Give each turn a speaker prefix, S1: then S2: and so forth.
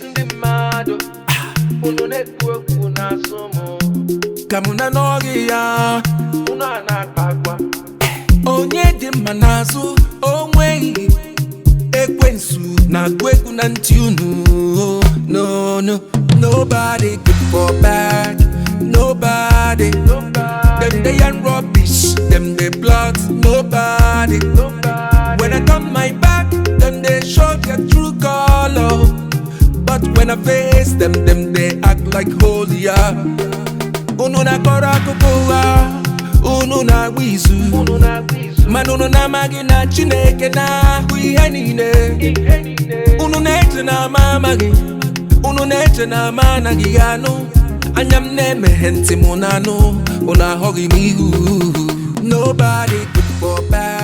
S1: Ndi mmadụ unu na-ekwu okwu n'azụ m
S2: ka mụ na n'oge ya
S1: unu a na-akpa agwa
S2: onye dị mma n'azụ o nweghị ekwensu na-agụ egwu na ntị unu. No, no, nobody good for bad. Nobody. Them they are rubbish. Them they plot. Nobody. When I turn my back, them they show their true color. But when I face them they act like holy. Unu na kora kukuwa, unu na wizu, manunu na magi na chineke na ihe niile. Unu na-eche na mama gị, unu na-eche na mana gị anụ. Anya m na-emeghe ntị mụ na anụ, unu ahụghị m ihu. Nobody good for bad.